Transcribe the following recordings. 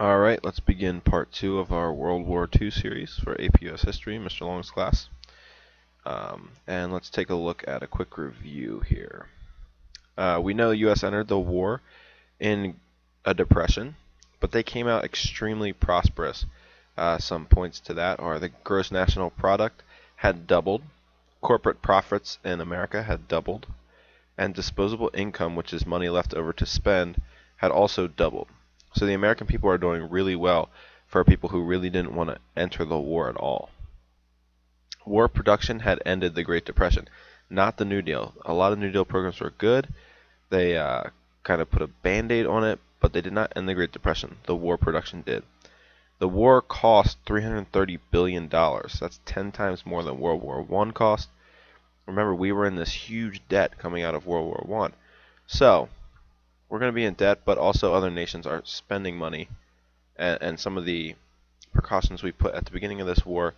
Alright, let's begin part 2 of our World War II series for APUS History, Mr. Long's class. And let's take a look at a quick review here. We know the U.S. entered the war in a depression, but they came out extremely prosperous. Some points to that are the gross national product had doubled, corporate profits in America had doubled, and disposable income, which is money left over to spend, had also doubled. So the American people are doing really well for people who really didn't want to enter the war at all. War production had ended the Great Depression, not the New Deal. A lot of New Deal programs were good. They kind of put a band-aid on it, but they did not end the Great Depression. The war production did. The war cost $330 billion. That's 10 times more than World War I cost. Remember, we were in this huge debt coming out of World War I. So, we're going to be in debt, but also other nations are spending money, and some of the precautions we put at the beginning of this war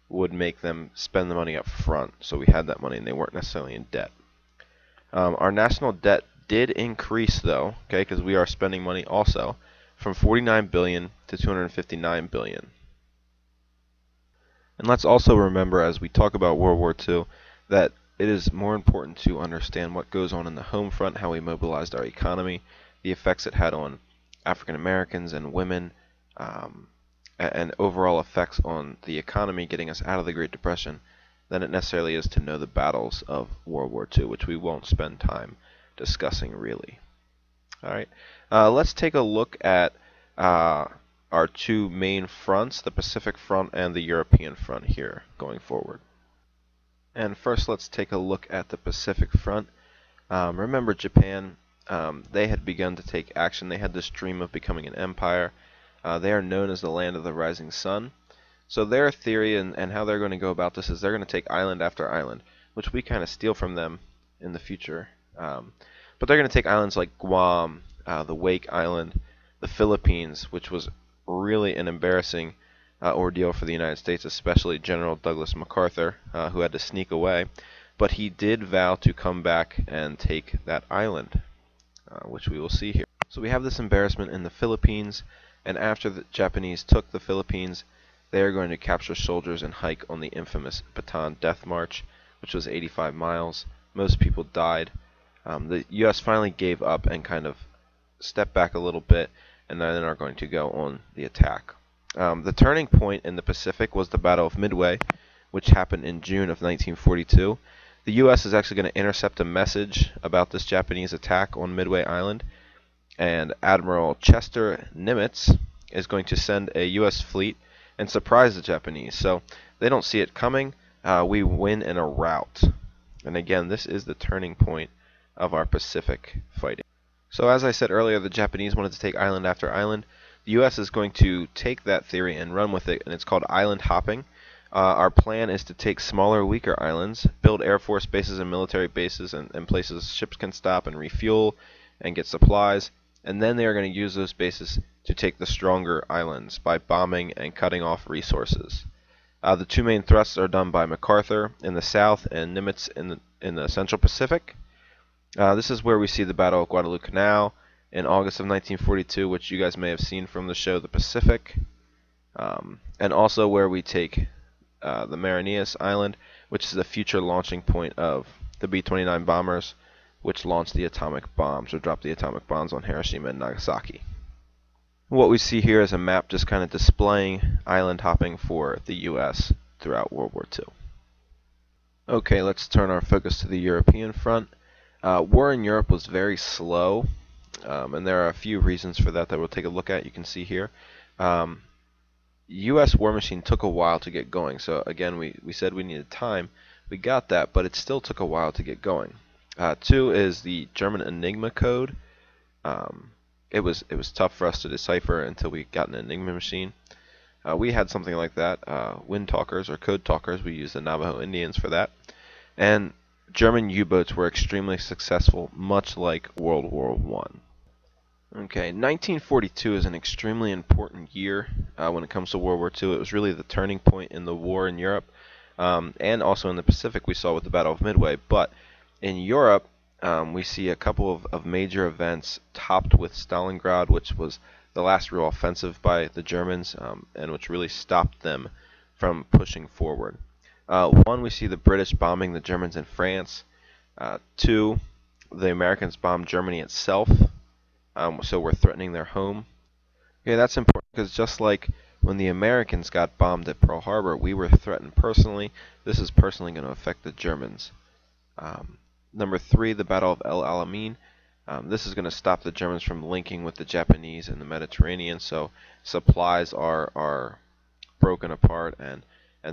would make them spend the money up front, so we had that money and they weren't necessarily in debt. Our national debt did increase, though, okay, because we are spending money also, from $49 billion to $259 billion. And let's also remember, as we talk about World War II, that it is more important to understand what goes on in the home front, how we mobilized our economy, the effects it had on African Americans and women, and overall effects on the economy getting us out of the Great Depression, than it necessarily is to know the battles of World War II, which we won't spend time discussing really. Alright, let's take a look at our two main fronts, the Pacific Front and the European Front here going forward. And first, let's take a look at the Pacific Front. Remember Japan, they had begun to take action. They had this dream of becoming an empire. They are known as the land of the rising sun. So their theory and how they're going to go about this is they're going to take island after island, which we kind of steal from them in the future. But they're going to take islands like Guam, the Wake Island, the Philippines, which was really an embarrassing ordeal for the United States, especially General Douglas MacArthur, who had to sneak away. But he did vow to come back and take that island, which we will see here. So we have this embarrassment in the Philippines, and after the Japanese took the Philippines, they are going to capture soldiers and hike on the infamous Bataan Death March, which was 85 miles. Most people died. The U.S. finally gave up and kind of stepped back a little bit, and then are going to go on the attack. The turning point in the Pacific was the Battle of Midway, which happened in June of 1942. The U.S. is actually going to intercept a message about this Japanese attack on Midway Island, and Admiral Chester Nimitz is going to send a U.S. fleet and surprise the Japanese. So they don't see it coming. We win in a rout. And again, this is the turning point of our Pacific fighting. So as I said earlier, the Japanese wanted to take island after island. The U.S. is going to take that theory and run with it, and it's called island hopping. Our plan is to take smaller, weaker islands, build air force bases and military bases and places ships can stop and refuel and get supplies, and then they are going to use those bases to take the stronger islands by bombing and cutting off resources. The two main thrusts are done by MacArthur in the south and Nimitz in the Central Pacific. This is where we see the Battle of Guadalcanal in August of 1942, which you guys may have seen from the show The Pacific, and also where we take the Marianas Island, which is the future launching point of the B-29 bombers, which launched the atomic bombs, or dropped the atomic bombs on Hiroshima and Nagasaki. What we see here is a map just kind of displaying island hopping for the U.S. throughout World War II. Okay, let's turn our focus to the European front. War in Europe was very slow. And there are a few reasons for that we'll take a look at. You can see here. U.S. war machine took a while to get going. So again, we said we needed time. We got that, but it still took a while to get going. Two is the German Enigma code. It was tough for us to decipher until we got an Enigma machine. We had something like that. Wind talkers or code talkers. We used the Navajo Indians for that. And German U-boats were extremely successful, much like World War I. Okay, 1942 is an extremely important year when it comes to World War II. It was really the turning point in the war in Europe, and also in the Pacific we saw with the Battle of Midway. But in Europe, we see a couple of major events topped with Stalingrad, which was the last real offensive by the Germans, and which really stopped them from pushing forward. One, we see the British bombing the Germans in France. Two, the Americans bombed Germany itself, so we're threatening their home. Okay, that's important because just like when the Americans got bombed at Pearl Harbor, we were threatened personally. This is personally going to affect the Germans. Number three, the Battle of El Alamein. This is going to stop the Germans from linking with the Japanese in the Mediterranean, so supplies are broken apart and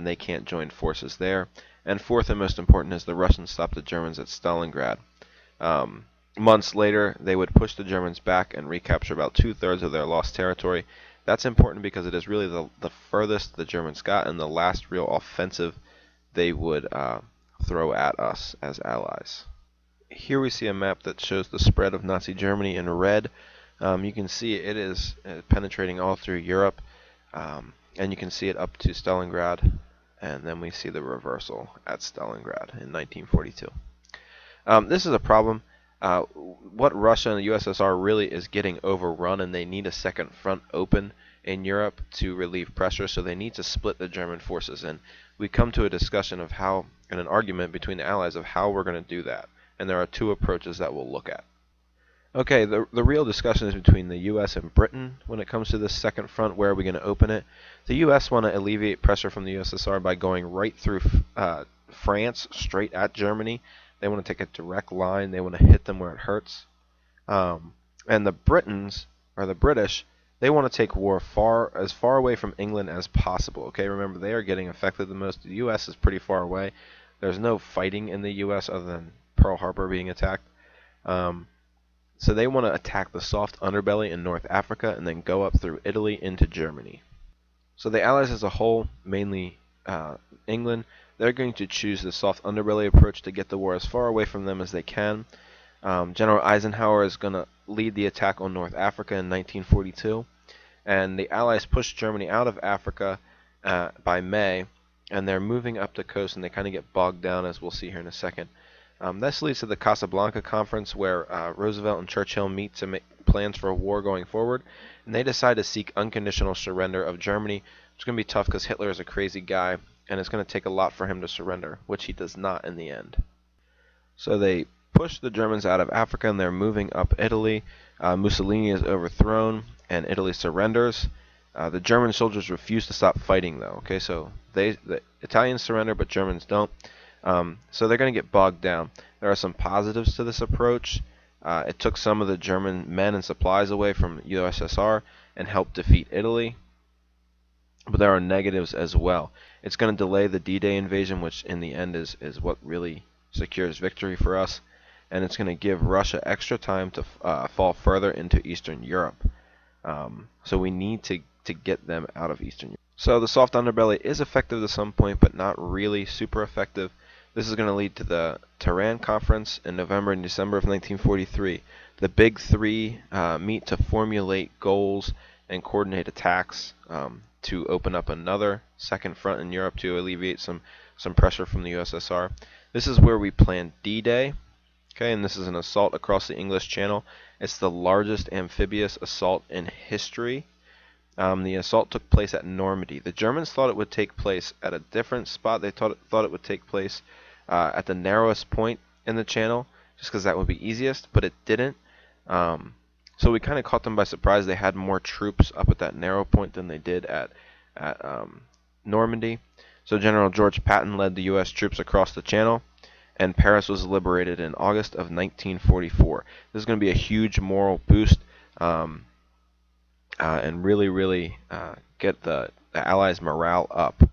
they can't join forces there. And fourth and most important is the Russians stopped the Germans at Stalingrad. Months later, they would push the Germans back and recapture about 2/3 of their lost territory. That's important because it is really the furthest the Germans got and the last real offensive they would throw at us as allies. Here we see a map that shows the spread of Nazi Germany in red. You can see it is penetrating all through Europe, and you can see it up to Stalingrad, and then we see the reversal at Stalingrad in 1942. This is a problem. What Russia and the USSR really is getting overrun, and they need a second front open in Europe to relieve pressure, so they need to split the German forces. And we come to a discussion of how, and an argument between the Allies of how we're going to do that. And there are two approaches that we'll look at. Okay, the real discussion is between the U.S. and Britain when it comes to this second front. Where are we going to open it? The U.S. want to alleviate pressure from the USSR by going right through France, straight at Germany. They want to take a direct line. They want to hit them where it hurts. And the Britons, or the British, they want to take war as far away from England as possible. Okay, remember, they are getting affected the most. The U.S. is pretty far away. There's no fighting in the U.S. other than Pearl Harbor being attacked. So they want to attack the soft underbelly in North Africa and then go up through Italy into Germany. So the Allies as a whole, mainly England, they're going to choose the soft underbelly approach to get the war as far away from them as they can. General Eisenhower is going to lead the attack on North Africa in 1942. And the Allies push Germany out of Africa by May, and they're moving up the coast, and they kind of get bogged down, as we'll see here in a second. This leads to the Casablanca Conference, where Roosevelt and Churchill meet to make plans for a war going forward, and they decide to seek unconditional surrender of Germany. It's going to be tough because Hitler is a crazy guy, and it's going to take a lot for him to surrender, which he does not in the end. So they push the Germans out of Africa, and they're moving up Italy. Mussolini is overthrown, and Italy surrenders. The German soldiers refuse to stop fighting, though. Okay, so the Italians surrender, but Germans don't. So they're going to get bogged down. There are some positives to this approach. It took some of the German men and supplies away from USSR and helped defeat Italy. But there are negatives as well. It's going to delay the D-Day invasion, which in the end is what really secures victory for us. And it's going to give Russia extra time to fall further into Eastern Europe. So we need to get them out of Eastern Europe. So the soft underbelly is effective to some point, but not really super effective. This is going to lead to the Tehran Conference in November and December of 1943. The Big Three meet to formulate goals and coordinate attacks to open up another second front in Europe to alleviate some pressure from the USSR. This is where we plan D-Day. Okay, and this is an assault across the English Channel. It's the largest amphibious assault in history. The assault took place at Normandy. The Germans thought it would take place at a different spot. They thought it would take place at the narrowest point in the channel, just because that would be easiest, but it didn't. So we kind of caught them by surprise. They had more troops up at that narrow point than they did at Normandy. So General George Patton led the U.S. troops across the channel, and Paris was liberated in August of 1944. This is going to be a huge moral boost. And really get the Allies' morale up.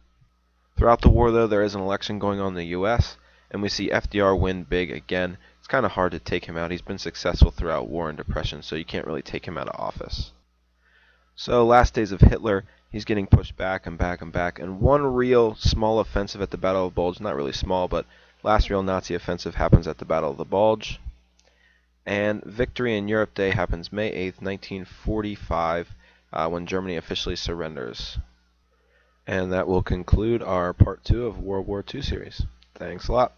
Throughout the war, though, there is an election going on in the U.S., and we see FDR win big again. It's kind of hard to take him out. He's been successful throughout war and depression, so you can't really take him out of office. So last days of Hitler, he's getting pushed back and back and back, and one real small offensive at the Battle of Bulge, not really small, but last real Nazi offensive happens at the Battle of the Bulge. And Victory in Europe Day happens May 8th, 1945, when Germany officially surrenders. And that will conclude our Part 2 of World War II series. Thanks a lot.